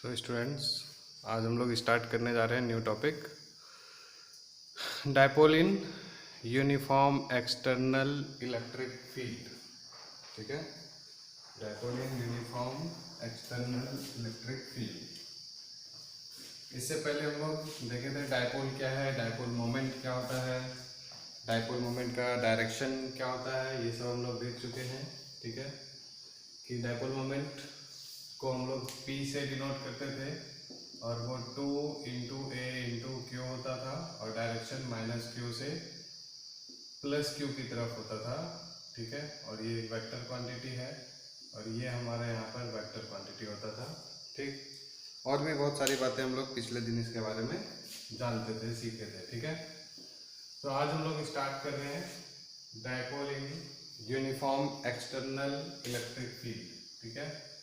So students, आज हम लोग स्टार्ट करने जा रहे हैं new topic, dipole in uniform external electric field. ठीक है, dipole in uniform external electric field. इससे पहले हम लोग देखे थे डायपोल क्या है, डायपोल मोमेंट क्या होता है, डायपोल मोमेंट का डायरेक्शन क्या होता है, ये सब हम लोग देख चुके हैं। ठीक है, कि डायपोल मोमेंट को हम लोग P से डिनोट करते थे और वो 2 इंटू ए इंटू क्यू होता था और डायरेक्शन माइनस क्यू से प्लस क्यू की तरफ होता था। ठीक है, और ये वेक्टर क्वांटिटी है और ये हमारे यहाँ पर वेक्टर क्वांटिटी होता था। ठीक, और भी बहुत सारी बातें हम लोग पिछले दिन इसके बारे में जानते थे, सीखे थे। ठीक है, तो आज हम लोग स्टार्ट कर रहे हैं dipole in uniform external electric field. ठीक है,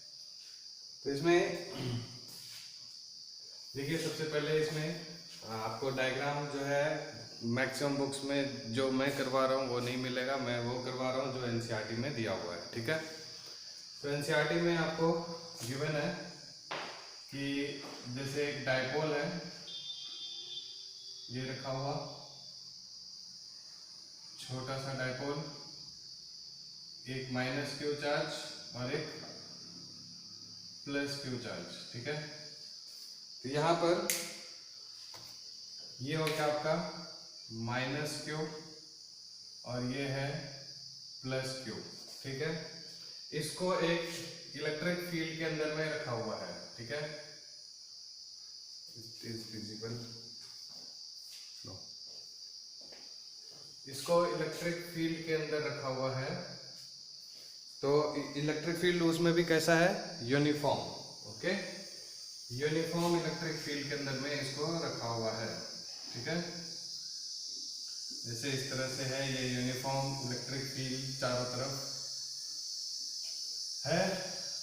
तो इसमें देखिए, सबसे पहले इसमें आपको डायग्राम जो है मैक्सिमम बुक्स में जो मैं करवा रहा हूँ वो नहीं मिलेगा, मैं वो करवा रहा हूँ जो एनसीईआरटी में दिया हुआ है। ठीक है, तो एनसीईआरटी में आपको गिवन है कि जैसे एक डायपोल है, ये रखा हुआ छोटा सा डायपोल, एक माइनस क्यू चार्ज और एक प्लस क्यू चार्ज। ठीक है, तो यहाँ पर ये हो गया आपका माइनस क्यू और ये है प्लस क्यू। ठीक है, इसको एक इलेक्ट्रिक फील्ड के अंदर में रखा हुआ है। ठीक है, इट इज विजिबल, नो, इसको इलेक्ट्रिक फील्ड के अंदर रखा हुआ है। तो इलेक्ट्रिक फील्ड उसमें भी कैसा है, uniform. Okay, uniform electric field के अंदर में इसको रखा हुआ है। ठीक है, जैसे इस तरह से है, ये यूनिफॉर्म इलेक्ट्रिक फील्ड चारों तरफ है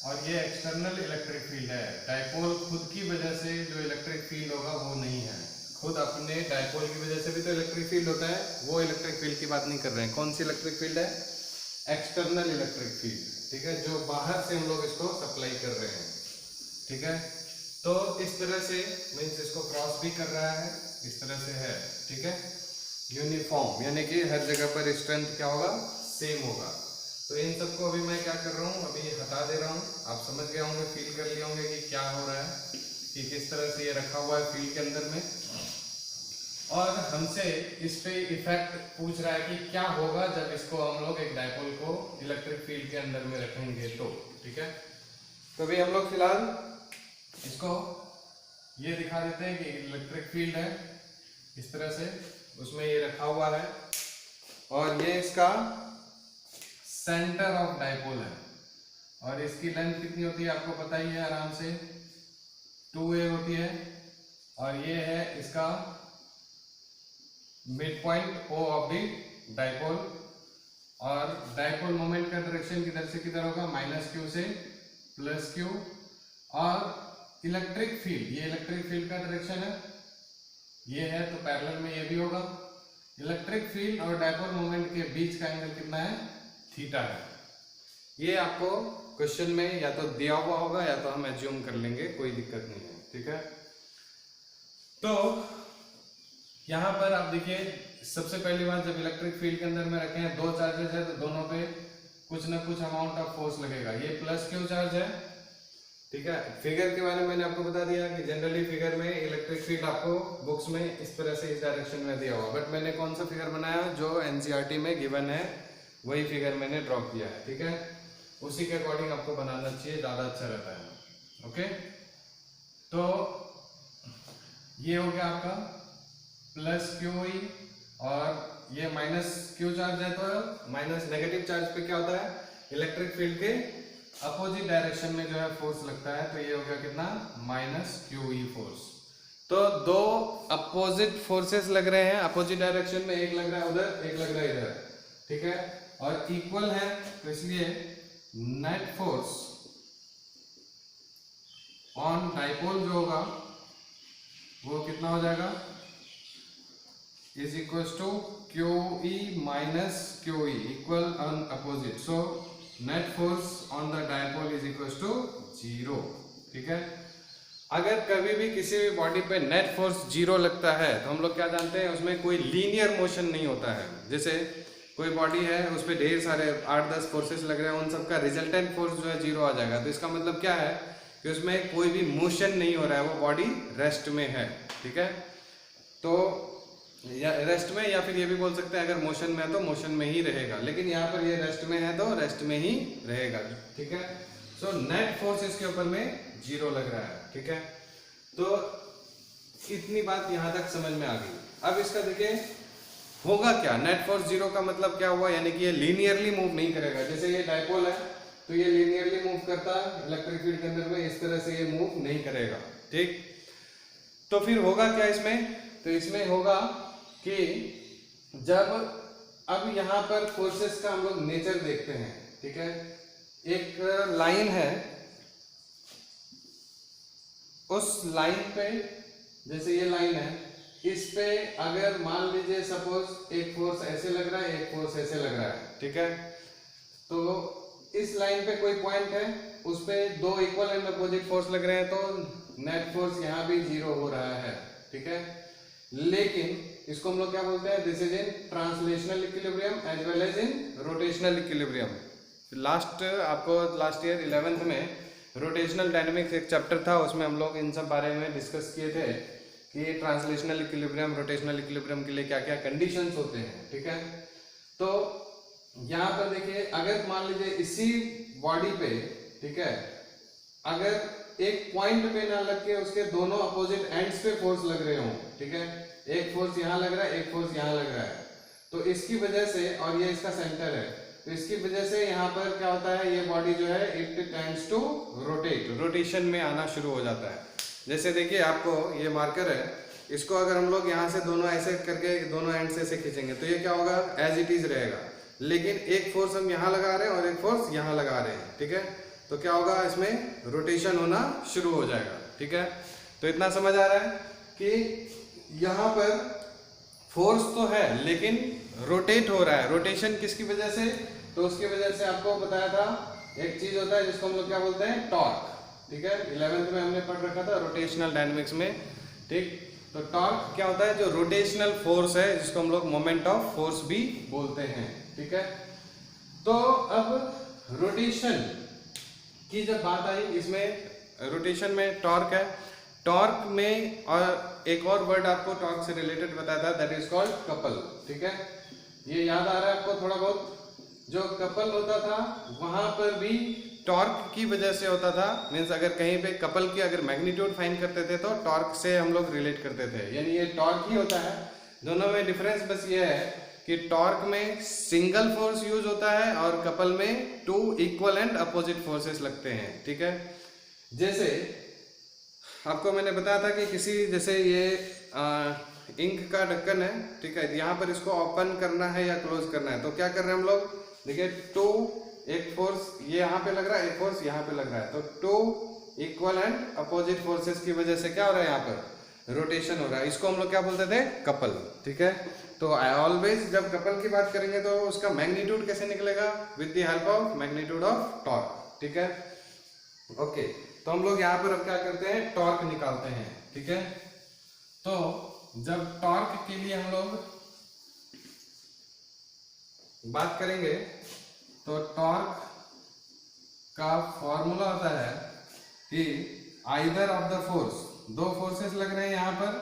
और ये एक्सटर्नल इलेक्ट्रिक फील्ड है। डायपोल खुद की वजह से जो इलेक्ट्रिक फील्ड होगा वो नहीं है, खुद अपने डायपोल की वजह से भी तो इलेक्ट्रिक फील्ड होता है, वो इलेक्ट्रिक फील्ड की बात नहीं कर रहे हैं। कौन सी इलेक्ट्रिक फील्ड है, एक्सटर्नल इलेक्ट्रिक फील्ड। ठीक है, जो बाहर से हम लोग इसको सप्लाई कर रहे हैं। ठीक है, तो इस तरह से मीन्स इसको क्रॉस भी कर रहा है, इस तरह से है। ठीक है, यूनिफॉर्म यानी कि हर जगह पर स्ट्रेंथ क्या होगा, सेम होगा। तो इन सबको अभी मैं क्या कर रहा हूँ, अभी हटा दे रहा हूँ। आप समझ गए होंगे, फील कर लिए होंगे कि क्या हो रहा है, कि किस तरह से ये रखा हुआ है फील्ड के अंदर में, और हमसे इस पे इफेक्ट पूछ रहा है कि क्या होगा जब इसको हम लोग एक डायपोल को इलेक्ट्रिक फील्ड के अंदर में रखेंगे तो। ठीक है, तो अभी हम लोग फिलहाल इसको ये दिखा देते हैं कि इलेक्ट्रिक फील्ड है इस तरह से, उसमें ये रखा हुआ है और ये इसका सेंटर ऑफ डायपोल है और इसकी लेंथ कितनी होती है आपको पता ही है आराम से, 2a होती है, और ये है इसका mid point O of the dipole, और डायपोल मोमेंट का डायरेक्शन किधर से किधर होगा, माइनस क्यू से प्लस क्यू, और इलेक्ट्रिक फील्ड, ये इलेक्ट्रिक फील्ड का डायरेक्शन है, ये है तो पैरेलल में ये भी होगा। इलेक्ट्रिक फील्ड और डायपोल मोमेंट के बीच का एंगल कितना है, थीटा है। ये आपको क्वेश्चन में या तो दिया हुआ होगा या तो हम एज्यूम कर लेंगे, कोई दिक्कत नहीं है। ठीक है, तो यहाँ पर आप देखिए, सबसे पहली बात, जब इलेक्ट्रिक फील्ड के अंदर में रखे हैं दो चार्जेस है तो दोनों पे कुछ ना कुछ अमाउंट ऑफ फोर्स लगेगा। ये प्लस क्यू चार्ज है। ठीक है, फिगर के बारे में मैंने आपको बता दिया कि जनरली फिगर में इलेक्ट्रिक फील्ड आपको बुक्स में इस तरह से इस डायरेक्शन में दिया हुआ, बट मैंने कौन सा फिगर बनाया जो एनसीईआरटी में गिवन है, वही फिगर मैंने ड्रॉ किया है। ठीक है, उसी के अकॉर्डिंग आपको बनाना चाहिए, ज्यादा अच्छा रहता है। ओके, तो ये हो गया आपका प्लस क्यू ई, और ये माइनस क्यू चार्ज है तो माइनस नेगेटिव चार्ज पे क्या होता है, इलेक्ट्रिक फील्ड के अपोजिट डायरेक्शन में जो है फोर्स लगता है, तो ये हो गया कितना, माइनस क्यू ई फोर्स। तो दो अपोजिट फोर्सेस लग रहे हैं अपोजिट डायरेक्शन में, एक लग रहा है उधर, एक लग रहा है इधर। ठीक है, और इक्वल है, तो इसलिए नेट फोर्स ऑन डायपोल जो होगा वो कितना हो जाएगा, is equal to q e minus q e, equal on opposite, so net force on the dipole is equal to 0। ठीक है, अगर कभी भी किसी भी बॉडी पे नेट फोर्स 0 लगता है तो हम लोग क्या जानते हैं, उसमें कोई लीनियर मोशन नहीं होता है। जैसे कोई बॉडी है, उस पर ढेर सारे 8-10 फोर्सेस लग रहे हैं, उन सबका रिजल्टेंट फोर्स जो है 0 आ जाएगा। तो इसका मतलब क्या है कि उसमें कोई भी मोशन नहीं हो रहा है, वो बॉडी रेस्ट में है। ठीक है, तो या रेस्ट में, या फिर ये भी बोल सकते हैं अगर मोशन में है तो मोशन में ही रहेगा, लेकिन यहाँ पर ये रेस्ट में है तो रेस्ट में ही रहेगा। ठीक है, सो नेट फोर्स इसके ऊपर में 0 लग रहा है। ठीक है, तो इतनी बात यहाँ तक समझ में आ गई। अब इसका देखिए होगा क्या, नेट फोर्स 0 का मतलब क्या हुआ, यानी कि ये लीनियरली मूव नहीं करेगा। जैसे ये डायपोल है तो ये लीनियरली मूव करता है इलेक्ट्रिक फील्ड के अंदर में, इस तरह से ये मूव नहीं करेगा। ठीक, तो फिर होगा क्या इसमें, तो इसमें होगा कि जब अब यहाँ पर फोर्सेस का हम लोग नेचर देखते हैं। ठीक है, एक लाइन है, उस लाइन पे, जैसे ये लाइन है, इस पे अगर मान लीजिए सपोज एक फोर्स ऐसे लग रहा है, एक फोर्स ऐसे लग रहा है। ठीक है, तो इस लाइन पे कोई पॉइंट है, उस पे 2 इक्वल एंड अपोजिट फोर्स लग रहे हैं, तो नेट फोर्स यहाँ भी 0 हो रहा है। ठीक है, लेकिन इसको हम लोग क्या बोलते हैं, this is in translational equilibrium as well as in rotational equilibrium. आपको लास्ट ईयर 11th में रोटेशनल डायनेमिक्स एक चैप्टर था, उसमें हम लोग इन सब बारे में डिस्कस किए थे कि ट्रांसलेशनल इक्विलिब्रियम, रोटेशनल इक्विलिब्रियम के लिए क्या क्या कंडीशंस होते हैं। ठीक है, तो यहाँ पर देखिए, अगर मान लीजिए इसी बॉडी पे, ठीक है, अगर एक पॉइंट पे ना लग के उसके दोनों अपोजिट एंड्स पे फोर्स लग रहे हो, ठीक है, एक फोर्स यहाँ लग रहा है, एक फोर्स यहाँ लग रहा है, तो इसकी वजह से, और ये इसका सेंटर है, तो इसकी वजह से यहाँ पर क्या होता है, ये बॉडी जो है it tends to rotate, rotation में आना शुरू हो जाता है। जैसे देखिए आपको ये मार्कर है, इसको अगर हम लोग यहाँ से दोनों ऐसे करके दोनों एंड से ऐसे खींचेंगे तो ये क्या होगा, एज इट इज रहेगा, लेकिन एक फोर्स हम यहाँ लगा रहे हैं और एक फोर्स यहाँ लगा रहे हैं। ठीक है, तो क्या होगा, इसमें रोटेशन होना शुरू हो जाएगा। ठीक है, तो इतना समझ आ रहा है कि यहाँ पर फोर्स तो है लेकिन रोटेट हो रहा है। रोटेशन किसकी वजह से, तो उसकी वजह से आपको बताया था एक चीज होता है जिसको हम लोग क्या बोलते हैं, टॉर्क। ठीक है, 11th में हमने पढ़ रखा था रोटेशनल डायनेमिक्स में। ठीक, तो टॉर्क क्या होता है, जो रोटेशनल फोर्स है, जिसको हम लोग मोमेंट ऑफ फोर्स भी बोलते हैं। ठीक है, तो अब रोटेशन की जब बात आई, इसमें रोटेशन में टॉर्क है, टॉर्क में और एक और वर्ड आपको टॉर्क से रिलेटेड बताया था, दैट इज कॉल्ड कपल। ठीक है, ये याद आ रहा है आपको थोड़ा बहुत, जो कपल होता था वहां पर भी टॉर्क की वजह से होता था। मीन्स अगर कहीं पे कपल की अगर मैग्नीट्यूड फाइंड करते थे तो टॉर्क से हम लोग रिलेट करते थे, यानी ये टॉर्क ही होता है। दोनों में डिफरेंस बस ये है कि टॉर्क में सिंगल फोर्स यूज होता है और कपल में 2 इक्वल एंड अपोजिट फोर्सेस लगते हैं। ठीक है, जैसे आपको मैंने बताया था कि किसी, जैसे ये इंक का ढक्कन है, ठीक है, यहाँ पर इसको ओपन करना है या क्लोज करना है, तो क्या कर रहे हैं हम लोग, देखिए 2, एक फोर्स ये यहाँ पे लग रहा है, एक फोर्स यहाँ पे लग रहा है, तो 2 इक्वल एंड अपोजिट फोर्सेस की वजह से क्या हो रहा है, यहाँ पर रोटेशन हो रहा है। इसको हम लोग क्या बोलते थे, कपल। ठीक है, तो ऑलवेज जब कपल की बात करेंगे तो उसका मैग्नीट्यूड कैसे निकलेगा, with the help of magnitude of torque. ठीक है, ओके, तो हम लोग यहाँ पर अब क्या करते हैं, टॉर्क निकालते हैं। ठीक है, तो जब टॉर्क के लिए हम लोग बात करेंगे तो टॉर्क का फॉर्मूला होता है कि either of the force, 2 forces लग रहे हैं यहाँ पर,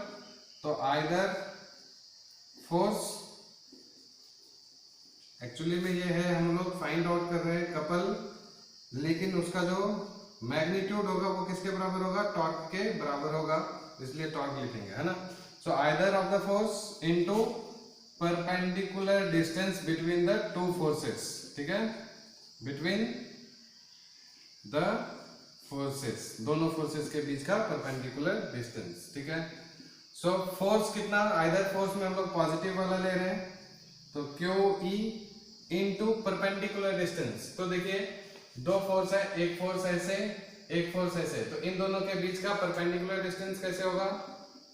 तो आइदर फोर्स, एक्चुअली में ये है, हम लोग फाइंड आउट कर रहे हैं कपल, लेकिन उसका जो मैग्नीट्यूड होगा वो किसके बराबर होगा, टॉर्क के बराबर होगा, इसलिए टॉर्क लिखेंगे, है ना। So either of the force into perpendicular distance between the 2 forces. ठीक है, बिटवीन द फोर्सेस, दोनों फोर्सेस के बीच का परपेंडिकुलर डिस्टेंस। ठीक है, सो फोर्स कितना, आइदर फोर्स में हम लोग पॉजिटिव वाला ले रहे हैं, तो QE इनटू परपेंडिकुलर डिस्टेंस। तो देखिए 2 फोर्स है, एक फोर्स ऐसे, एक फोर्स ऐसे, तो इन दोनों के बीच का परपेंडिकुलर डिस्टेंस कैसे होगा,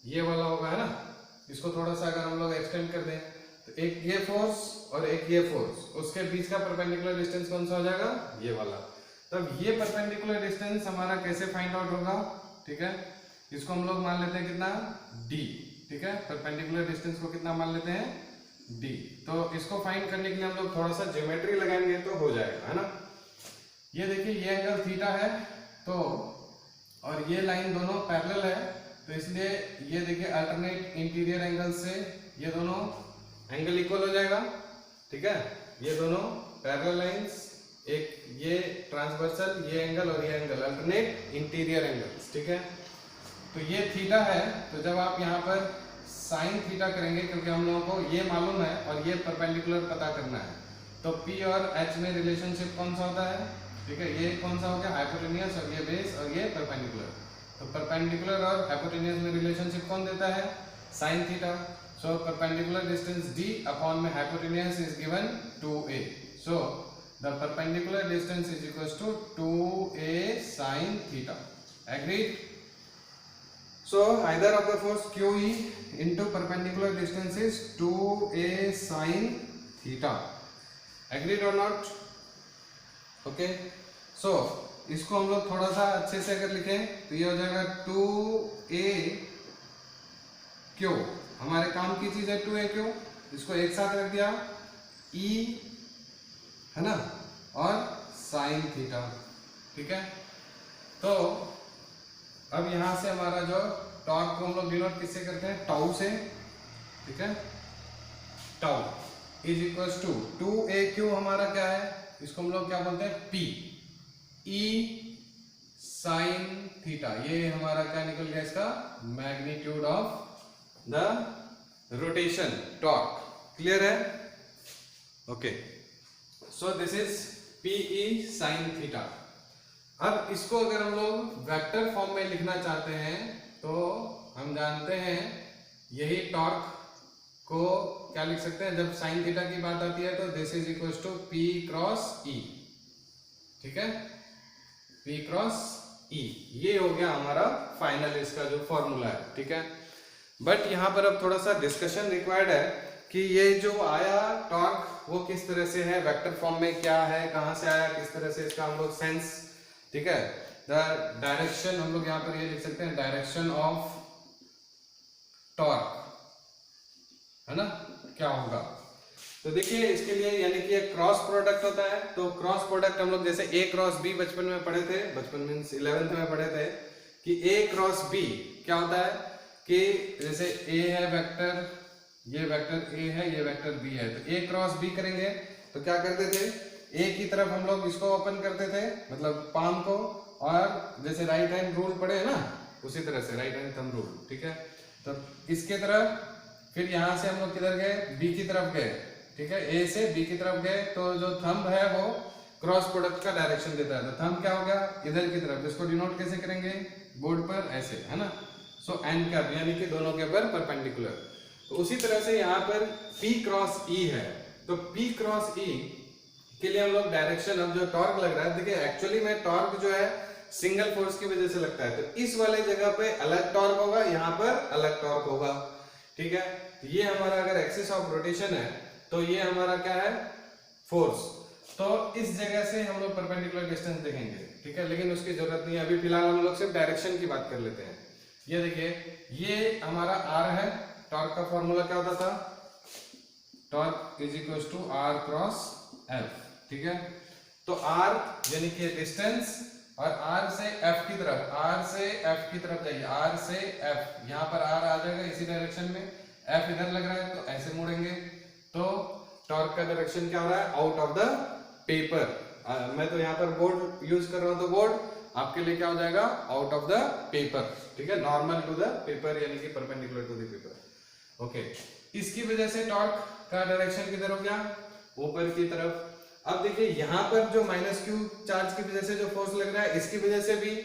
ये वाला होगा, है ना। इसको थोड़ा सा अगर हम लोग एक्सटेंड कर दें तो एक ये फोर्स और एक ये फोर्स, उसके बीच का परपेंडिकुलर डिस्टेंस कौन सा हो जाएगा, ये वाला। तब ये परपेंडिकुलर डिस्टेंस हमारा कैसे फाइंड आउट होगा, ठीक है, इसको हम लोग मान लेते हैं कितना, d, ठीक है। परपेंडिकुलर डिस्टेंस को कितना मान लेते हैं, d। तो इसको फाइंड करने के लिए हम लोग थोड़ा सा ज्योमेट्री लगाएंगे तो हो जाएगा, है ना। ये देखिए ये एंगल थीटा है, तो और ये लाइन दोनों पैरेलल है, तो इसलिए ये देखिए अल्टरनेट इंटीरियर एंगल से ये दोनों एंगल इक्वल हो जाएगा, ठीक है। ये दोनों पैरेलल लाइंस, एक ये ट्रांसवर्सल, ये एंगल और ये एंगल अल्टरनेट इंटीरियर एंगल्स, ठीक है। तो ये थीटा है, तो जब आप यहाँ पर साइन थीटा करेंगे, क्योंकि हम लोगों को ये मालूम है और ये परपेंडिकुलर पता करना है, तो P और H में रिलेशनशिप कौन सा होता है, ठीक है। ये कौन सा हो गया, हाइपोटेनियस, और ये बेस, और ये परपेंडिकुलर। तो परपेंडिकुलर और हाइपोटेनियस में रिलेशनशिप कौन देता है, sine theta. So perpendicular distance d upon में hypotenuse is given 2a। So the perpendicular distance is equals to 2a sin theta. Agreed? So either of the force QE into perpendicular distance is 2a sin theta. Agreed or not? Okay. So इसको हम लोग थोड़ा सा अच्छे से अगर लिखें तो ये हो जाएगा 2a क्यू। हमारे काम की चीज है 2a क्यू, इसको एक साथ रख दिया, e है ना, और sin थीटा, ठीक है। तो अब यहां से हमारा जो टॉर्क को हम लोग डिनोट किससे करते हैं, टाउ से, ठीक है। Tau is equals to 2aq हमारा क्या है, इसको हम लोग क्या बोलते हैं, p e sin थीटा। ये हमारा क्या निकल गया, इसका magnitude of the rotation torque. Clear है? Okay, so this is p e sin theta. अब इसको अगर हम लोग वेक्टर फॉर्म में लिखना चाहते हैं तो हम जानते हैं यही टॉर्क को क्या लिख सकते हैं, जब साइन थीटा की बात आती है तो this is equals to p cross e, ठीक है, p क्रॉस e। ये हो गया हमारा फाइनल इसका जो फॉर्मूला है, ठीक है। बट यहाँ पर अब थोड़ा सा डिस्कशन रिक्वायर्ड है कि ये जो आया टॉर्क वो किस तरह से है, वेक्टर फॉर्म में क्या है, कहाँ से आया, किस तरह से इसका हम लोग सेंस, ठीक है। द डायरेक्शन हम लोग यहाँ पर ये लिख सकते हैं, डायरेक्शन ऑफ टॉर्क, है ना, क्या होगा। तो देखिए इसके लिए यानी कि एक क्रॉस प्रोडक्ट होता है, तो क्रॉस प्रोडक्ट हम लोग जैसे a क्रॉस b बचपन में पढ़े थे, बचपन मींस 11th में पढ़े थे कि a क्रॉस b क्या होता है कि जैसे a है वेक्टर, ये वेक्टर a है, ये वेक्टर b है, तो a क्रॉस b करेंगे तो क्या करते थे, a की तरफ हम लोग इसको ओपन करते थे, मतलब पाम को, और जैसे राइट हैंड रूल पढ़े है ना, उसी तरह से राइट हैंड थंब रूल, ठीक है। तो इसके तरफ, फिर यहाँ से हम लोग किधर गए, b की तरफ गए, ठीक है, a से b की तरफ गए, तो जो थंब है वो क्रॉस प्रोडक्ट का डायरेक्शन देता है, तो थंब क्या होगा, इधर की तरफ। इसको डिनोट कैसे करेंगे, बोर्ड पर ऐसे, है ना। सो एन कैप यानी कि दोनों के ऊपर परपेंडिकुलर। तो उसी तरह से यहाँ पर p क्रॉस e है, तो p क्रॉस e के लिए हम लोग डायरेक्शन, अब जो टॉर्क लग रहा है, देखिए एक्चुअली में टॉर्क जो है सिंगल फोर्स की वजह से लगता है, तो इस वाले जगह पे अलग टॉर्क होगा, यहाँ पर अलग टॉर्क होगा, ठीक है। ये हमारा अगर एक्सिस ऑफ रोटेशन है तो ये हमारा क्या है, फोर्स। तो इस जगह से हम लोग परपेंडिकुलर डिस्टेंस देखेंगे, ठीक है, लेकिन उसकी जरूरत नहीं है, अभी फिलहाल हम लोग सिर्फ डायरेक्शन की बात कर लेते हैं। ये देखिए ये हमारा r है, टॉर्क का फॉर्मूला क्या होता था, torque is equal to r cross f, ठीक है। तो r यानी कि डिस्टेंस, और r से f की तरफ, r से f की तरफ जाइए, r से f, यहाँ पर r आ जाएगा इसी डायरेक्शन में, f इधर लग रहा है तो ऐसे मुड़ेंगे, तो टॉर्क का डायरेक्शन क्या हो रहा है, आउट ऑफ द पेपर। मैं तो यहाँ पर बोर्ड यूज कर रहा हूँ, तो बोर्ड आपके लिए क्या हो जाएगा, आउट ऑफ द पेपर, ठीक है, नॉर्मल टू द पेपर यानी कि perpendicular to the paper. Okay, इसकी वजह से टॉर्क का डायरेक्शन किधर हो गया, ऊपर की तरफ। अब देखिए यहाँ पर जो माइनस क्यू चार्ज की वजह से जो फोर्स लग रहा है, इसकी वजह से भी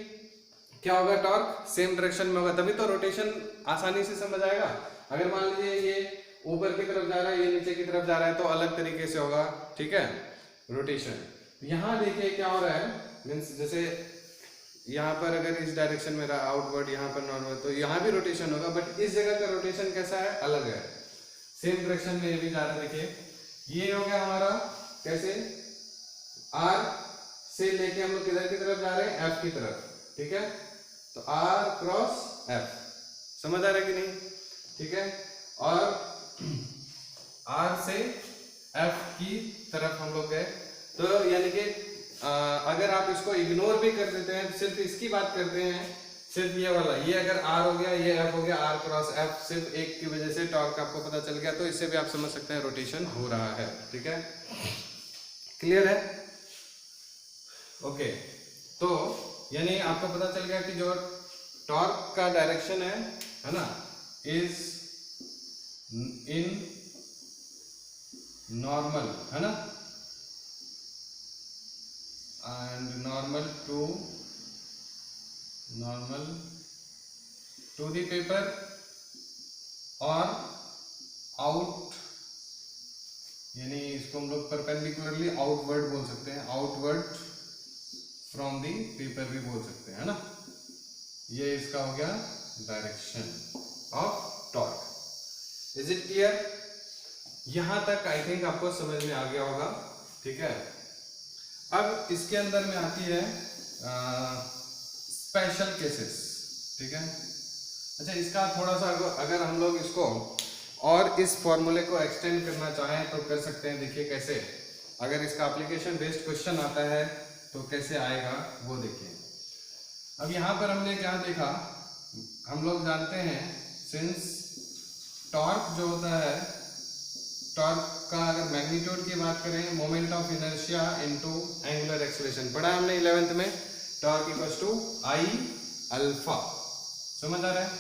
क्या होगा, टॉर्क सेम डायरेक्शन में होगा, तभी तो रोटेशन आसानी से समझ आएगा। अगर मान लीजिए ये ऊपर की तरफ जा रहा है, ये नीचे की तरफ जा रहा है, तो अलग तरीके से होगा, ठीक है, रोटेशन। यहाँ देखिए क्या हो रहा है, मीन्स जैसे यहाँ पर अगर इस डायरेक्शन में रहा आउटवर्ड, यहाँ पर नॉर्मल, तो यहाँ भी रोटेशन होगा, बट इस जगह का रोटेशन कैसा है, अलग है, सेम डायरेक्शन में ये भी जा रहा है। देखिए ये हो गया हमारा कैसे, r से लेके हम लोग किधर की तरफ जा रहे हैं, f की तरफ, ठीक है। तो r क्रॉस एफ। समझ आ रहा है कि नहीं? ठीक है, और आर से एफ की तरफ हम लोग गए, तो यानी कि अगर आप इसको इग्नोर भी कर देते हैं, सिर्फ इसकी बात करते हैं, सिर्फ ये वाला, ये अगर आर हो गया, ये एफ हो गया, आर क्रॉस एफ, सिर्फ एक की वजह से टॉर्क आपको पता चल गया, तो इससे भी आप समझ सकते हैं रोटेशन हो रहा है। ठीक है, क्लियर है? ओके, तो यानी आपको पता चल गया कि जो टॉर्क का डायरेक्शन है ना, इज इन नॉर्मल, है ना, and normal to the paper और आउट, यानी इसको हम लोग परपेंडिकुलरली आउटवर्ड बोल सकते हैं, आउटवर्ड फ्रॉम दी पेपर भी बोल सकते हैं, है ना। ये इसका हो गया direction of torque. Is it clear? यहां तक आई थिंक आपको समझ में आ गया होगा। ठीक है, अब इसके अंदर में आती है स्पेशल केसेस। ठीक है, अच्छा, इसका थोड़ा सा अगर हम लोग इसको और इस फॉर्मूले को एक्सटेंड करना चाहें तो कर सकते हैं। देखिए कैसे, अगर इसका एप्लीकेशन बेस्ड क्वेश्चन आता है तो कैसे आएगा वो देखिए। अब यहाँ पर हमने क्या देखा, हम लोग जानते हैं सिंस टॉर्क जो होता है, टॉर्क का अगर मैग्नीट्यूड की बात करें, moment of inertia into angular acceleration पढ़ा है हमने 11th में, torque equals to I alpha. समझ आ रहा है?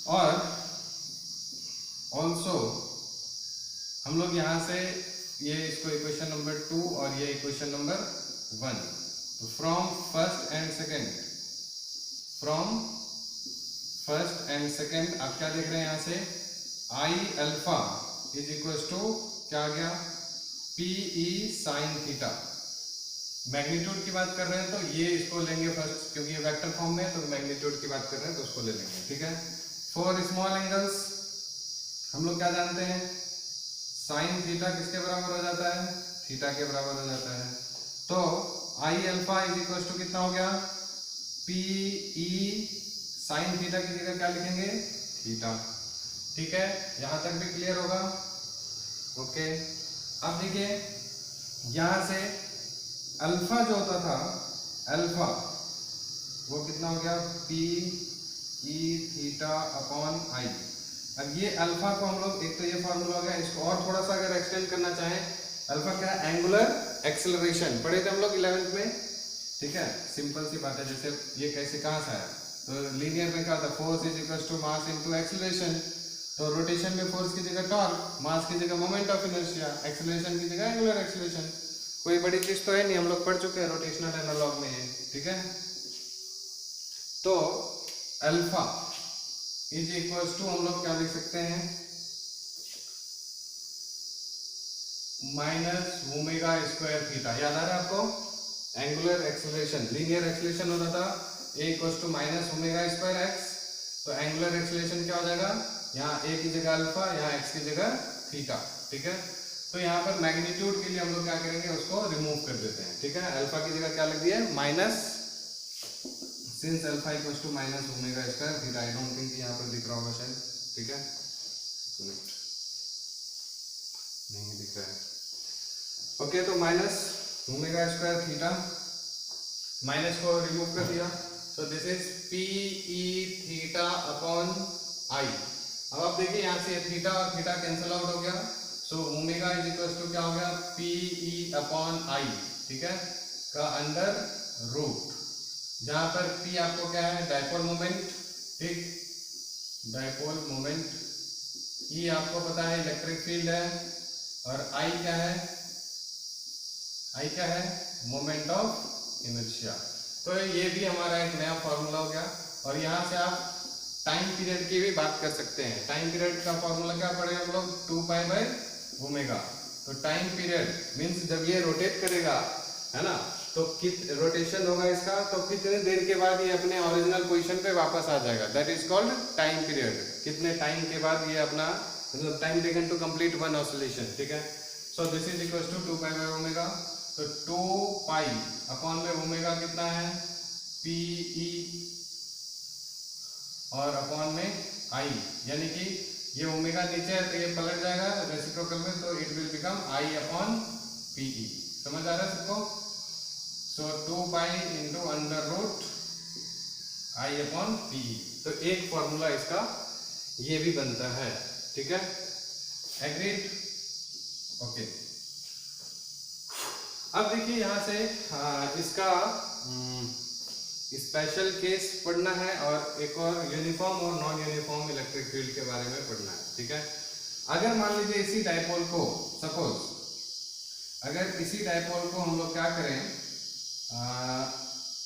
और ऑल्सो हम लोग यहाँ से ये इसको इक्वेशन नंबर 2 और ये इक्वेशन नंबर 1, तो फ्रॉम फर्स्ट एंड सेकेंड आप क्या देख रहे हैं यहाँ से, I alpha is equals to क्या आ गया, P E sine theta. Magnitude की बात कर रहे हैं तो ये इसको लेंगे फर्स्ट, क्योंकि ये वेक्टर फॉर्म में है, तो मैग्नीट्यूड की बात कर रहे हैं तो उसको ले लेंगे। ठीक है, फॉर स्मॉल एंगल्स हम लोग क्या जानते हैं, साइन थीटा किसके बराबर हो जाता है, थीटा के बराबर हो जाता है। तो I alpha is equal to कितना हो गया, पी ई साइन थीटा की जगह क्या लिखेंगे, थीटा। ठीक है, यहां तक भी क्लियर होगा? ओके, अब देखिए यहां से अल्फा जो होता था, अल्फा वो कितना हो गया, P E theta upon I. अब ये अल्फा को हम लोग, एक तो ये फॉर्मूला हो गया, इसको और थोड़ा सा अगर एक्सटेंड करना चाहें, अल्फा क्या है, एंगुलर एक्सेलरेशन, पढ़े थे हम लोग 11th में। ठीक है, सिंपल सी बात है, जैसे ये कैसे कहाँ से आया, तो लीनियर में क्या था, force is equal to mass into acceleration, तो रोटेशन में फोर्स की जगह टॉर्क, मास की जगह मोमेंट ऑफ इनर्शिया, एक्सेलरेशन की जगह एंगुलर एक्सेलरेशन। कोई बड़ी चीज तो है नहीं, हम लोग पढ़ चुके हैं रोटेशनल एनालॉग में ये। ठीक है, तो अल्फा इज इक्वल टू हम लोग क्या लिख सकते हैं, माइनस ओमेगा स्क्वायर थीटा। याद आ रहा है आपको, एंगुलर एक्सेलरेशन, लीनियर एक्सेलरेशन होता था a equal to minus omega square x, तो एंगुलर एक्सेलरेशन क्या हो जाएगा, यहाँ ए की जगह अल्फा, यहाँ एक्स की जगह थीटा। ठीक है, तो यहाँ पर मैग्नीट्यूड के लिए हम लोग क्या करेंगे, उसको रिमूव कर देते हैं। ठीक है, अल्फा की जगह क्या लिख दिया, minus, since alpha equal to minus omega square theta. I don't think यहाँ पर दिख रहा होगा शायद। ठीक है, नहीं दिख रहा है। ओके, तो minus omega square theta, minus को रिमूव कर दिया, तो this is P E theta upon I. अब आप देखिए यहाँ से थीटा और थीटा कैंसिल आउट हो गया, so omega is equal to क्या हो गया, पी ई अपॉन आई। ठीक है, का अंडर रूट, जहां पर पी आपको क्या है, डायपोल मोमेंट। ठीक, डायपोल मोमेंट, ई आपको पता है इलेक्ट्रिक फील्ड है, और आई क्या है, आई क्या है, मोमेंट ऑफ इनर्शिया। तो ये भी हमारा एक नया फॉर्मूला हो गया। और यहाँ से आप टाइम पीरियड की भी बात कर सकते हैं। टाइम पीरियड का फॉर्मूला क्या पढ़े हम लोग, 2 पाई बाय ओमेगा। तो टाइम पीरियड मीन्स जब ये रोटेट करेगा, है ना, तो कित रोटेशन होगा इसका, तो कितने देर के बाद ये अपने ओरिजिनल पोजीशन पे वापस आ जाएगा, that is called time period. कितने टाइम के बाद ये अपना, मतलब time taken to complete one oscillation. ठीक है, so this is equal to 2 pi by omega. तो 2 पाई अपॉन में ओमेगा कितना है, पी ई और अपॉन में आई, यानी कि ये ओमेगा नीचे है तो ये पलट जाएगा रेसिप्रोकल में, तो it will become I upon PE. समझ आ रहा है सबको? So 2 pi into under root I upon PE. तो एक फॉर्मूला इसका ये भी बनता है, ठीक है? एग्रीड? ओके। अब देखिए यहाँ से इसका स्पेशल केस पढ़ना है और एक और यूनिफॉर्म और नॉन यूनिफॉर्म इलेक्ट्रिक फील्ड के बारे में पढ़ना है, ठीक है? अगर मान लीजिए इसी डायपोल को, सपोज अगर इसी डायपोल को हम लोग क्या करें,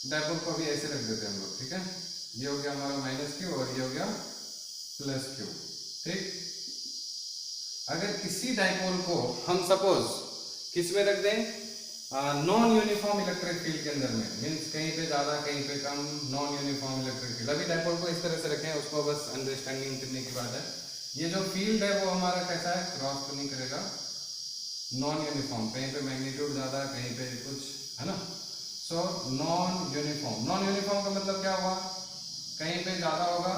डायपोल को भी ऐसे रख देते हैं हम लोग, ठीक है? ये हो गया हमारा माइनस क्यू और ये हो गया प्लस क्यू, ठीक? अगर इसी डायपोल को हम सपोज किस में रख दें, नॉन यूनिफॉर्म इलेक्ट्रिक फील्ड के अंदर में, मीन्स कहीं पे ज्यादा कहीं पे कम, नॉन यूनिफॉर्म इलेक्ट्रिक फील्ड। अभी डायपोल को इस तरह से रखें, उसको बस अंडरस्टैंडिंग करने की बात है। ये जो फील्ड है वो हमारा कैसा है, क्रॉस तो नहीं करेगा, नॉन यूनिफॉर्म, कहीं पे मैग्नीट्यूड ज्यादा कहीं पे कुछ, है ना? So non uniform, non uniform का मतलब क्या हुआ, कहीं पे ज्यादा होगा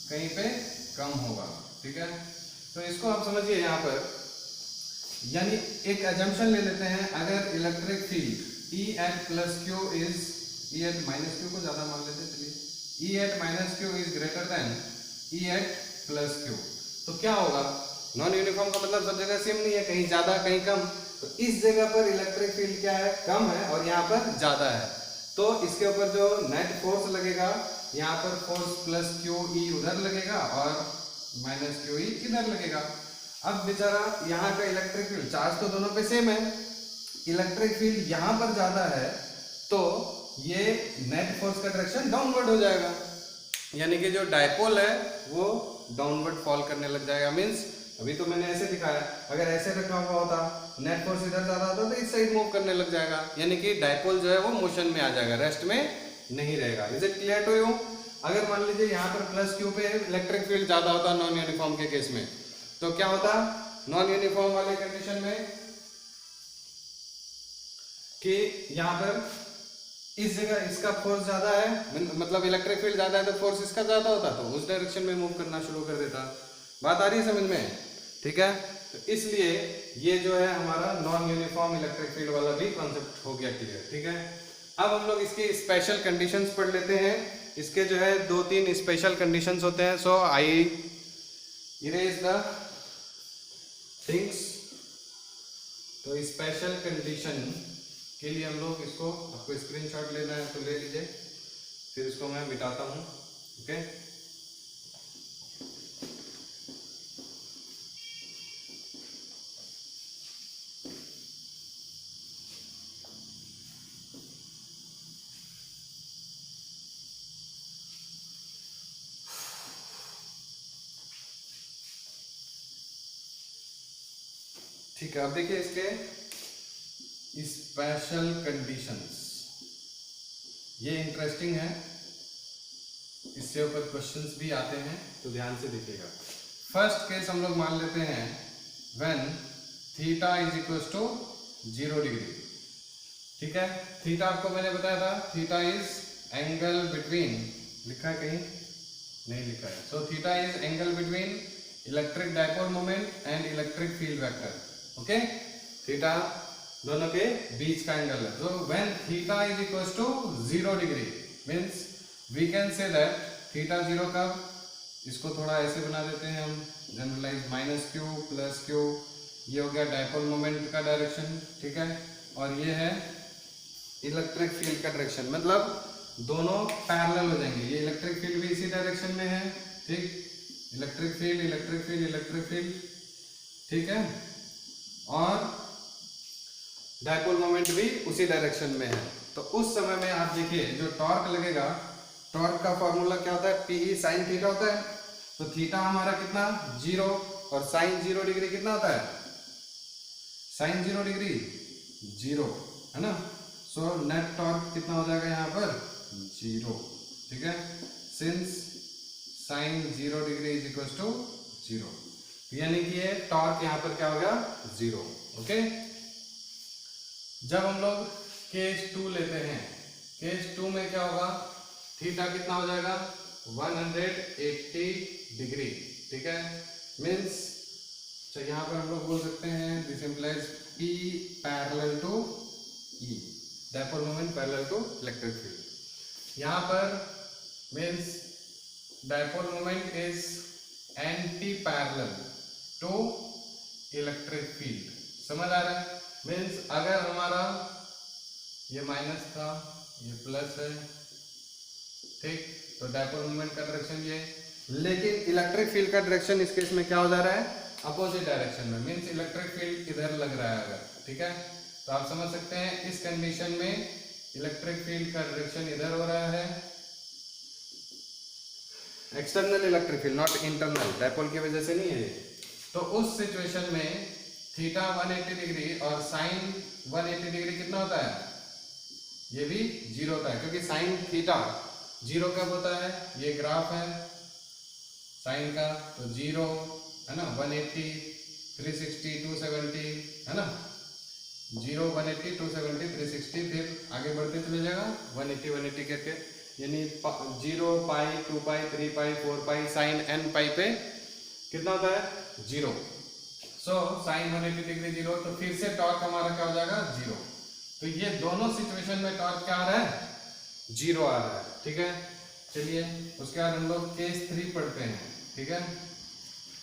कहीं पे कम होगा, ठीक है? तो इसको आप समझिए यहाँ पर, यानी एक अजम्पशन ले लेते हैं, अगर electric field E at plus Q is, E at minus Q को ज्यादा मान लेते हैं, चलिए E at minus Q is greater than E at plus Q, तो क्या होगा? नॉन यूनिफॉर्म का मतलब सब जगह सेम नहीं है, कहीं ज्यादा कहीं कम, तो इस जगह पर इलेक्ट्रिक फील्ड क्या है, कम है, और यहाँ पर ज्यादा है, तो इसके ऊपर जो नेट फोर्स लगेगा, यहाँ पर फोर्स प्लस क्यू ई उधर लगेगा और माइनस क्यू ई इधर लगेगा। अब बेचारा यहाँ का इलेक्ट्रिक फील्ड, चार्ज तो दोनों पे सेम है, इलेक्ट्रिक फील्ड यहाँ पर ज्यादा है, तो ये नेट फोर्स का डायरेक्शन डाउनवर्ड हो जाएगा, यानी कि जो डायपोल है वो डाउनवर्ड फॉल करने लग जाएगा। मींस अभी तो मैंने ऐसे दिखाया, अगर ऐसे रखा हुआ होता, नेट फोर्स इधर ज्यादा होता तो इस साइड मूव करने लग जाएगा, यानी कि डायपोल जो है वो मोशन में आ जाएगा, रेस्ट में नहीं रहेगा। Is it clear to you? अगर मान लीजिए यहाँ पर प्लस क्यू पे इलेक्ट्रिक फील्ड ज्यादा होता नॉन यूनिफॉर्म के केस में, तो क्या होता नॉन यूनिफॉर्म वाले कंडीशन में कि यहाँ पर इस जगह इसका फोर्स ज्यादा है, मतलब इलेक्ट्रिक फील्ड ज्यादा है तो फोर्स इसका ज्यादा होता, तो उस डायरेक्शन में मूव करना शुरू कर देता। बात आ रही है समझ में? ठीक है, तो इसलिए ये जो है हमारा नॉन यूनिफॉर्म इलेक्ट्रिक फील्ड वाला भी कॉन्सेप्ट हो गया क्लियर। ठीक है, अब हम लोग इसके स्पेशल कंडीशंस पढ़ लेते हैं। इसके जो है 2-3 स्पेशल कंडीशंस होते हैं। सो आई इरेज द थिंग्स। तो स्पेशल कंडीशन के लिए हम लोग इसको, आपको स्क्रीनशॉट लेना है तो ले लीजिए, फिर इसको मैं मिटाता हूँ। ओके, ठीक है। अब देखिए इसके स्पेशल कंडीशंस, ये इंटरेस्टिंग है, इससे ऊपर क्वेश्चंस भी आते हैं, तो ध्यान से देखिएगा। फर्स्ट केस हम लोग मान लेते हैं when theta is equal to 0 degree. ठीक है, थीटा आपको मैंने बताया था, थीटा इज एंगल बिटवीन, लिखा है कहीं? नहीं लिखा है। So theta is angle between electric dipole moment and electric field vector. Okay, theta दोनों के बीच का एंगल है। तो when theta is equal to 0 degree means we can say that theta 0 कब, इसको थोड़ा ऐसे बना देते हैं हम, generalize minus Q plus Q, ये हो गया डायपोल मोमेंट का डायरेक्शन। ठीक है, और ये है इलेक्ट्रिक फील्ड का डायरेक्शन, मतलब दोनों पैरेलल हो जाएंगे। ये इलेक्ट्रिक फील्ड भी इसी डायरेक्शन में है, ठीक, electric field electric field electric field, ठीक है, और डायपोल मोमेंट भी उसी डायरेक्शन में है। तो उस समय में आप देखिए जो टॉर्क लगेगा, टॉर्क का फॉर्मूला क्या होता है? पीई साइन थीटा होता है। तो थीटा हमारा कितना? 0, और साइन 0 डिग्री कितना होता है? साइन 0 डिग्री 0, है ना। सो नेट टॉर्क कितना हो जाएगा यहाँ पर? 0। ठीक है, since sine 0 degree is equal to 0, यानी कि ये टॉर्क यहाँ पर क्या हो गया? 0। ओके, जब हम लोग केस 2 लेते हैं, केस 2 में क्या होगा? थीटा कितना हो जाएगा? 180 डिग्री, ठीक है। मीन्स तो यहाँ पर हम लोग बोल सकते हैं this implies P parallel to E, dipole moment parallel to electric field. यहाँ पर means dipole moment is anti parallel to electric field. समझ आ रहा है? मीन्स अगर हमारा ये माइनस था, ये प्लस है, ठीक, तो डायपोल मोमेंट का डायरेक्शन ये, लेकिन इलेक्ट्रिक फील्ड का डायरेक्शन इस केस में क्या हो जा रहा है? अपोजिट डायरेक्शन में। मीन्स इलेक्ट्रिक फील्ड इधर लग रहा है अगर, ठीक है, तो आप समझ सकते हैं इस कंडीशन में इलेक्ट्रिक फील्ड का डायरेक्शन इधर हो रहा है, external electric field, not internal, dipole की वजह से नहीं है। तो उस सिचुएशन में थीटा 180 डिग्री और साइन 180 डिग्री कितना होता है? ये भी जीरो होता है, क्योंकि साइन थीटा जीरो कब होता है? ये ग्राफ है साइन का, तो जीरो है ना, 180, 360, 270 है ना, 0, 180, 270, 360, फिर आगे बढ़ते चले जाएगा 180 180 करके, यानी 0 पाई 2 पाई 3 पाई 4 पाई साइन n पाई पे कितना होता है? 0। सो साइन 180 डिग्री 0, तो फिर से टॉर्क हमारा क्या हो जाएगा? 0। तो ये दोनों सिचुएशन में टॉर्क क्या आ रहा है? 0 आ रहा है, ठीक है। चलिए उसके बाद हम लोग केस 3 पढ़ते हैं, ठीक है।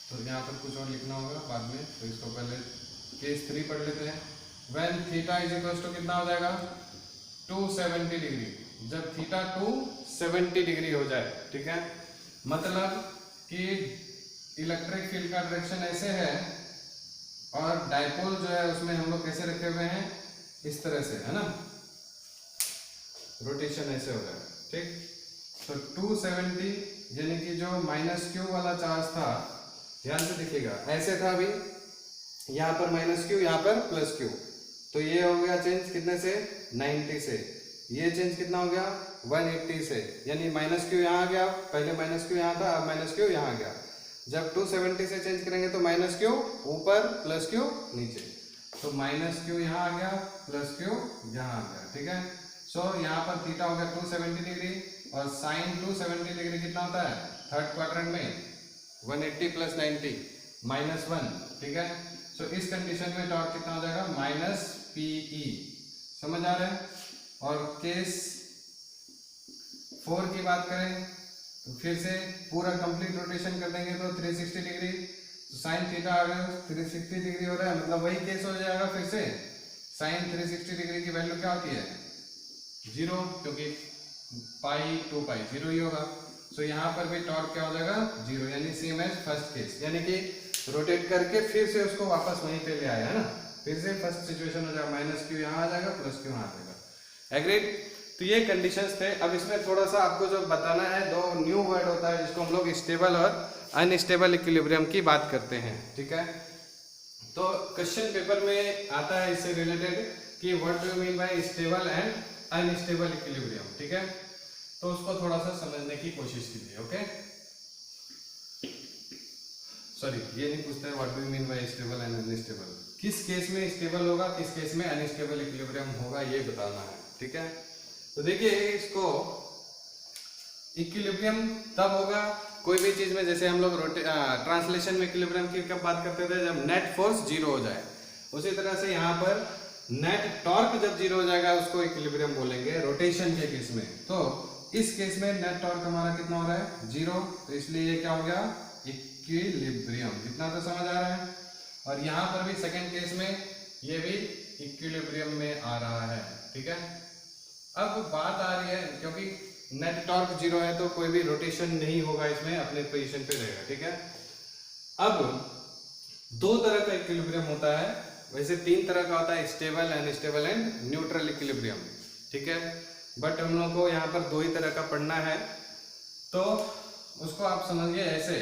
तो यहाँ पर कुछ और लिखना होगा बाद में, तो इसको पहले केस 3 पढ़ लेते हैं। When theta is equal to कितना हो जाएगा? 270 डिग्री। जब थीटा 270 डिग्री हो जाए, ठीक है, मतलब कि इलेक्ट्रिक फील्ड का डायरेक्शन ऐसे है और डायपोल जो है उसमें हम लोग कैसे रखे हुए हैं? इस तरह से, है ना, रोटेशन ऐसे हो रहा है, ठीक। तो 270 यानी कि जो -q वाला चार्ज था, ध्यान से देखिएगा, ऐसे था अभी, यहाँ पर -q, यहाँ पर +q, तो ये हो गया चेंज कितने से? 90 से। ये चेंज कितना हो गया? 180 से, यानी -q यहाँ आ गया, पहले -q यहाँ था, अब -q यहाँ आ गया। जब 270 से चेंज करेंगे तो -q ऊपर, +q नीचे, तो -q यहाँ आ गया, +q यहाँ आ गया, ठीक है। सो यहाँ पर थीटा हो गया 270 डिग्री और साइन 270 डिग्री कितना होता है? थर्ड क्वाड्रेंट में 180 + 90 -1, ठीक है। सो इस कंडीशन में टॉर्क कितना हो जाएगा? -PE। समझ आ रहा है? और केस 4 की बात करें तो फिर से पूरा कंप्लीट रोटेशन कर देंगे तो 360 डिग्री, तो साइन थीटा आ गया 360 डिग्री हो रहा है, मतलब वही केस हो जाएगा फिर से। साइन 360 डिग्री की वैल्यू क्या होती है? 0, क्योंकि पाई 2 पाई 0 ही होगा। सो यहाँ पर भी टॉर्क क्या हो जाएगा? 0, यानी सेम एज फर्स्ट केस, यानी कि रोटेट करके फिर से उसको वापस वहीं पे ले आया, है ना, फिर से फर्स्ट सिचुएशन हो जाएगा, -q यहाँ आ जाएगा, +q यहाँ आ जाएगा। एग्रीड? तो ये कंडीशंस थे। अब इसमें थोड़ा सा आपको जो बताना है, 2 न्यू वर्ड होता है जिसको हम लोग स्टेबल और अनस्टेबल इक्विलिब्रियम की बात करते हैं, ठीक है। तो क्वेश्चन पेपर में आता है इससे रिलेटेड कि what do you mean by stable and unstable equilibrium, ठीक है। तो उसको थोड़ा सा समझने की कोशिश कीजिए, ओके। सॉरी, ये नहीं पूछता है what do you mean by stable and unstable, किस केस में स्टेबल होगा, किस केस में अनस्टेबल इक्विलिब्रियम होगा, ये बताना है, ठीक है। तो देखिए इसको इक्विलिब्रियम तब होगा कोई भी चीज में, जैसे हम लोग ट्रांसलेशन में इक्विलिब्रियम की कब बात करते थे? जब नेट फोर्स 0 हो जाए। उसी तरह से यहाँ पर नेट टॉर्क जब 0 हो जाएगा उसको इक्विलिब्रियम बोलेंगे रोटेशन के केस में। तो इस केस में नेट टॉर्क हमारा कितना हो रहा है? 0, तो इसलिए ये क्या हो गया? इक्विलिब्रियम। इतना तो समझ आ रहा है। और यहाँ पर भी सेकेंड केस में ये भी इक्विलिब्रियम में आ रहा है, ठीक है। अब बात आ रही है, क्योंकि नेट टॉर्क 0 है तो कोई भी रोटेशन नहीं होगा इसमें, अपने पोजीशन पे रहेगा, ठीक है। अब 2 तरह का इक्विलिब्रियम होता है, वैसे 3 तरह का होता है, stable, unstable and neutral equilibrium, ठीक है। बट हम लोग को यहाँ पर 2 ही तरह का पढ़ना है, तो उसको आप समझिए ऐसे,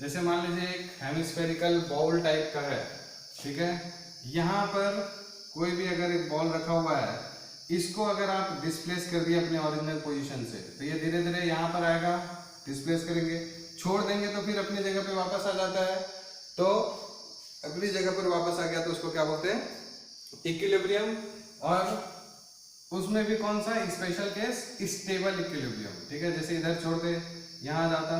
जैसे मान लीजिए एक हेमिस्फेरिकल बॉल टाइप का है, ठीक है। यहाँ पर कोई भी अगर एक बॉल रखा हुआ है, इसको अगर आप डिस्प्लेस कर दिए अपने ओरिजिनल पोजीशन से, तो ये धीरे धीरे यहाँ पर आएगा, डिस्प्लेस करेंगे, छोड़ देंगे तो फिर अपनी जगह पे वापस आ जाता है। तो अपनी जगह पर वापस आ गया तो उसको क्या बोलते हैं? इक्विलिब्रियम। और उसमें भी कौन सा स्पेशल केस? स्टेबल इक्विलिब्रियम, ठीक है। जैसे इधर छोड़ दे, यहाँ जाता,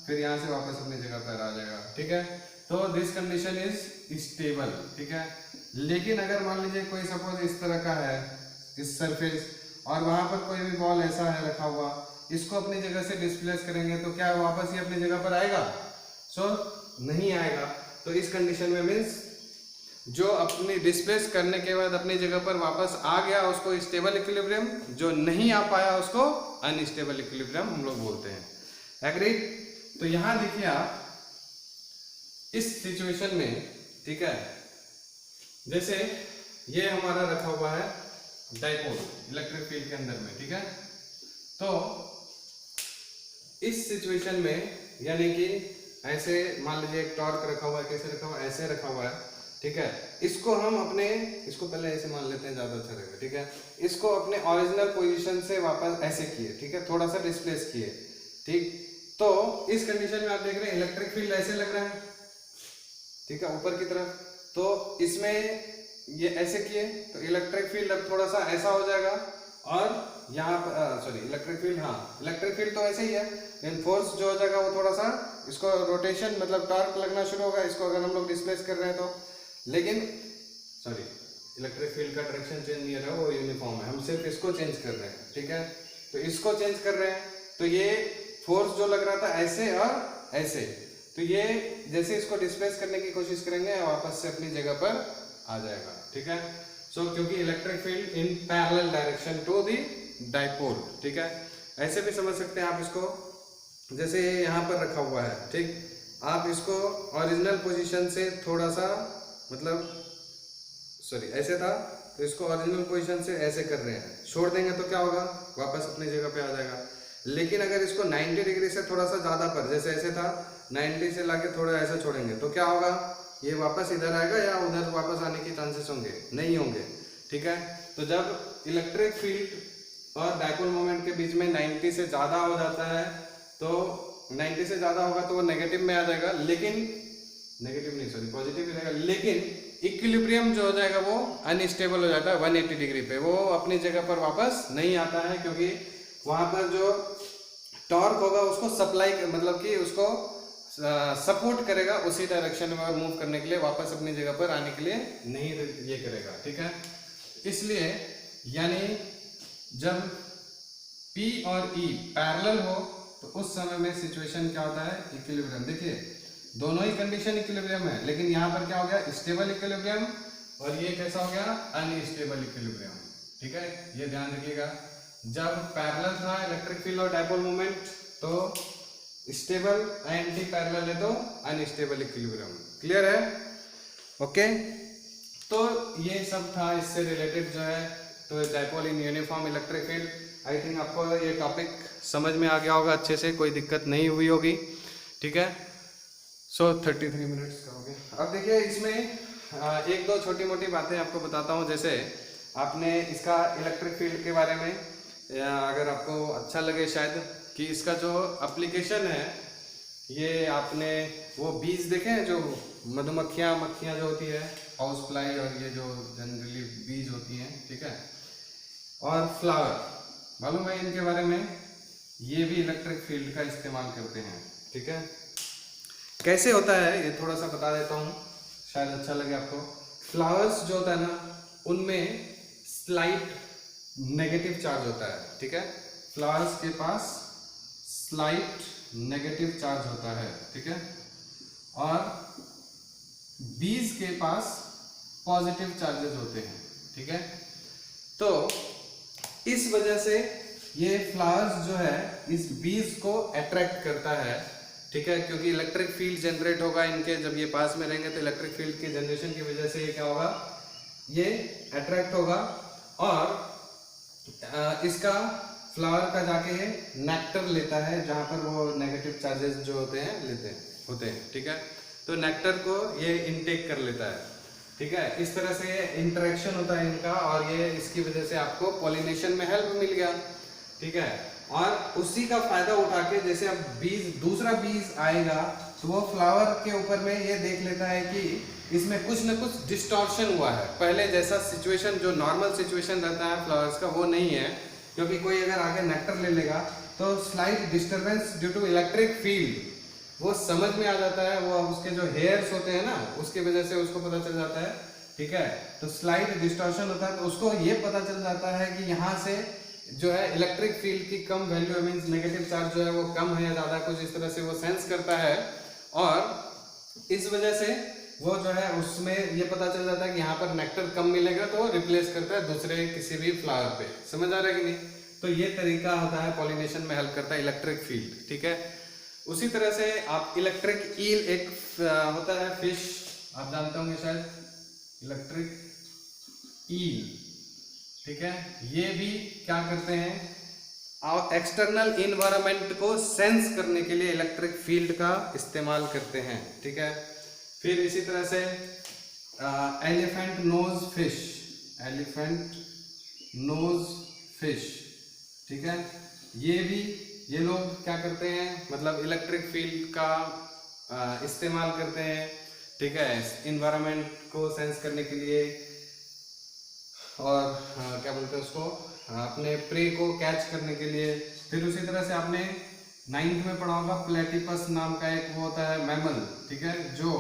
फिर यहाँ से वापस अपनी जगह पर आ जाएगा, ठीक है। तो दिस कंडीशन इज स्टेबल, ठीक है। लेकिन अगर मान लीजिए कोई सपोज इस तरह का है इस सरफेस, और वहां पर कोई भी बॉल ऐसा है रखा हुआ, इसको अपनी जगह से डिस्प्लेस करेंगे तो क्या वापस ये अपनी जगह पर आएगा? सो नहीं आएगा। तो इस कंडीशन में मीन्स जो अपनी डिस्प्लेस करने के बाद अपनी जगह पर वापस आ गया उसको स्टेबल इक्विलिब्रियम, जो नहीं आ पाया उसको अनस्टेबल इक्विलिब्रियम हम लोग बोलते हैं। एग्रीड? तो यहां देखिए आप इस सिचुएशन में, ठीक है, जैसे ये हमारा रखा हुआ है डाइपोल इलेक्ट्रिक फील्ड के अंदर में, ठीक है। तो इस सिचुएशन में यानी कि ऐसे मान लीजिए एक टॉर्क रखा हुआ है, कैसे रखा हुआ है? ऐसे रखा हुआ है, ठीक है। इसको हम अपने, इसको पहले ऐसे मान लेते हैं, ज्यादा अच्छा रहेगा, ठीक है। इसको अपने ओरिजिनल पोजीशन से वापस ऐसे किए, ठीक है, थोड़ा सा डिस्प्लेस किए, ठीक। तो इस कंडीशन में आप देख रहे हैं इलेक्ट्रिक फील्ड ऐसे लग रहा है, ठीक है, ऊपर की तरफ। तो इसमें ये ऐसे किए तो इलेक्ट्रिक फील्ड अब थोड़ा सा ऐसा हो जाएगा, और यहाँ पर सॉरी इलेक्ट्रिक फील्ड, हाँ इलेक्ट्रिक फील्ड तो ऐसे ही है, लेकिन फोर्स जो हो जाएगा वो थोड़ा सा इसको रोटेशन मतलब टॉर्क लगना शुरू होगा इसको, अगर हम लोग डिस्प्लेस कर रहे हैं तो। लेकिन सॉरी इलेक्ट्रिक फील्ड का डायरेक्शन चेंज नहीं हो रहा, वो यूनिफॉर्म है, हम सिर्फ इसको चेंज कर रहे हैं, ठीक है। तो इसको चेंज कर रहे हैं, तो ये फोर्स जो लग रहा था ऐसे और ऐसे, तो ये जैसे इसको डिस्प्लेस करने की कोशिश करेंगे वापस से अपनी जगह पर आ जाएगा, ठीक है। सो क्योंकि electric field in parallel direction to the dipole, ठीक है। ऐसे भी समझ सकते हैं आप इसको, जैसे यहाँ पर रखा हुआ है, ठीक, आप इसको ओरिजिनल पोजीशन से थोड़ा सा मतलब सॉरी ऐसे था, तो इसको ओरिजिनल पोजीशन से ऐसे कर रहे हैं, छोड़ देंगे तो क्या होगा? वापस अपनी जगह पे आ जाएगा। लेकिन अगर इसको 90 डिग्री से थोड़ा सा ज्यादा पर, जैसे ऐसे था 90 से लाके थोड़ा ऐसा छोड़ेंगे तो क्या होगा? ये वापस इधर आएगा या उधर वापस आने के चांसेस होंगे? नहीं होंगे, ठीक है। तो जब इलेक्ट्रिक फील्ड और डाइपोल मोमेंट के बीच में 90 से ज्यादा हो जाता है, तो 90 से ज्यादा होगा तो वो नेगेटिव में आ जाएगा, लेकिन नेगेटिव नहीं सॉरी पॉजिटिव रहेगा, लेकिन इक्विलिब्रियम जो हो जाएगा वो अनस्टेबल हो जाता है 180 डिग्री पे, वो अपनी जगह पर वापस नहीं आता है, क्योंकि वहां पर जो टॉर्क होगा उसको सप्लाई मतलब कि उसको सपोर्ट करेगा उसी डायरेक्शन में मूव करने के लिए, वापस अपनी जगह पर आने के लिए नहीं ये करेगा, ठीक है। इसलिए यानी जब P और E पैरेलल हो तो उस समय में सिचुएशन क्या होता है? इक्विलिब्रियम। देखिए दोनों ही कंडीशन इक्विलिब्रियम है, लेकिन यहाँ पर क्या हो गया? स्टेबल इक्विलिब्रियम, और ये कैसा हो गया? अनस्टेबल इक्विलिब्रियम, ठीक है। ये ध्यान रखिएगा, जब पैरेलल था इलेक्ट्रिक फील्ड और डाइपोल मोमेंट तो स्टेबल, एंटी पैरेलल है तो अनस्टेबल इक्विलिब्रियम। क्लियर है? ओके। तो ये सब था इससे रिलेटेड जो है, तो dipole in uniform electric field. I think आपको ये टॉपिक समझ में आ गया होगा अच्छे से, कोई दिक्कत नहीं हुई होगी, ठीक है। सो 33 मिनट्स का हो गया। अब देखिए इसमें एक दो छोटी मोटी बातें आपको बताता हूँ, जैसे आपने इसका इलेक्ट्रिक फील्ड के बारे में अगर आपको अच्छा लगे शायद कि इसका जो एप्लीकेशन है, ये आपने वो बीज देखे हैं जो मधुमक्खियाँ जो होती है, हाउस फ्लाई, और ये जो जनरली बीज होती हैं, ठीक है, और फ्लावर, मालूम है इनके बारे में? ये भी इलेक्ट्रिक फील्ड का इस्तेमाल करते हैं, ठीक है। कैसे होता है ये थोड़ा सा बता देता हूँ, शायद अच्छा लगे आपको। फ्लावर्स जो होता है ना, उनमें स्लाइट नेगेटिव चार्ज होता है, ठीक है। फ्लावर्स के पास स्लाइट नेगेटिव चार्ज होता है, ठीक है, और बीज के पास पॉजिटिव चार्जेस होते हैं, ठीक है। तो इस वजह से ये फ्लावर्स जो है इस बीज को अट्रैक्ट करता है, ठीक है, क्योंकि इलेक्ट्रिक फील्ड जनरेट होगा इनके, जब ये पास में रहेंगे तो इलेक्ट्रिक फील्ड के जनरेशन की वजह से ये क्या होगा? ये अट्रैक्ट होगा, और इसका फ्लावर का जाके ये नेक्टर लेता है, जहां पर वो नेगेटिव चार्जेस जो होते हैं, ठीक है। तो नेक्टर को ये इनटेक कर लेता है, ठीक है। इस तरह से इंटरेक्शन होता है इनका, और ये इसकी वजह से आपको पॉलिनेशन में हेल्प मिल गया, ठीक है। और उसी का फायदा उठा के जैसे अब दूसरा बीज आएगा तो वो फ्लावर के ऊपर में ये देख लेता है कि इसमें कुछ न कुछ डिस्टॉर्शन हुआ है, पहले जैसा सिचुएशन जो नॉर्मल सिचुएशन रहता है फ्लावर्स का वो नहीं है, क्योंकि कोई अगर आगे नेक्टर ले लेगा तो slight disturbance due to electric field वो समझ में आ जाता है, वो उसके जो हेयर्स होते हैं ना उसकी वजह से उसको पता चल जाता है, ठीक है। तो स्लाइट डिस्टॉर्शन होता है तो उसको ये पता चल जाता है कि यहाँ से जो है इलेक्ट्रिक फील्ड की कम वैल्यू मीन्स नेगेटिव चार्ज जो है वो कम है या ज़्यादा, कुछ इस तरह से वो सेंस करता है, और इस वजह से वो जो है उसमें ये पता चल जाता है कि यहाँ पर नेक्टर कम मिलेगा तो रिप्लेस करता है दूसरे किसी भी फ्लावर पे। समझ आ रहा है कि नहीं? तो ये तरीका होता है पॉलिनेशन में हेल्प करता है इलेक्ट्रिक फील्ड, ठीक है। उसी तरह से आप इलेक्ट्रिक ईल एक होता है फिश, आप जानते होंगे शायद, इलेक्ट्रिक ईल, ठीक है। ये भी क्या करते हैं, एक्सटर्नल इन्वायरमेंट को सेंस करने के लिए इलेक्ट्रिक फील्ड का इस्तेमाल करते हैं, ठीक है। फिर इसी तरह से elephant nose fish, elephant nose fish, ठीक है। ये लोग क्या करते हैं, मतलब इलेक्ट्रिक फील्ड का इस्तेमाल करते हैं, ठीक है, इन्वायरमेंट को सेंस करने के लिए, और क्या बोलते हैं उसको, अपने प्रे को कैच करने के लिए। फिर उसी तरह से आपने 9th में पढ़ा होगा प्लेटिपस नाम का एक वो होता है मैमल, ठीक है, जो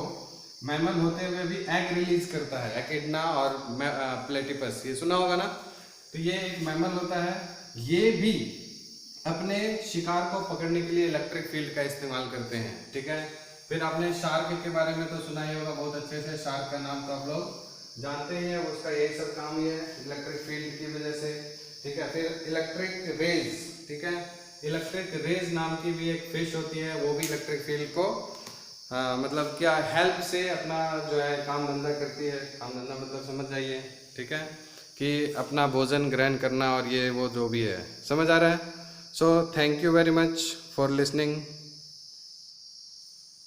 मैमल होते हुए भी एग रिलीज करता है, एकिडना और प्लेटिपस, ये सुना होगा ना। तो ये एक मैमल होता है, ये भी अपने शिकार को पकड़ने के लिए इलेक्ट्रिक फील्ड का इस्तेमाल करते हैं, ठीक है। फिर आपने शार्क के बारे में तो सुना ही होगा बहुत अच्छे से, शार्क का नाम तो आप लोग जानते हैं, उसका यही सब काम ही है इलेक्ट्रिक फील्ड की वजह से, ठीक है। फिर इलेक्ट्रिक रेज, ठीक है, इलेक्ट्रिक रेज नाम की भी एक फिश होती है, वो भी इलेक्ट्रिक फील्ड को मतलब क्या हेल्प से अपना जो है काम धंधा करती है। काम धंधा मतलब समझ जाइए, ठीक है, कि अपना भोजन ग्रहण करना और ये वो जो भी है, समझ आ रहा है। So thank you very much for listening.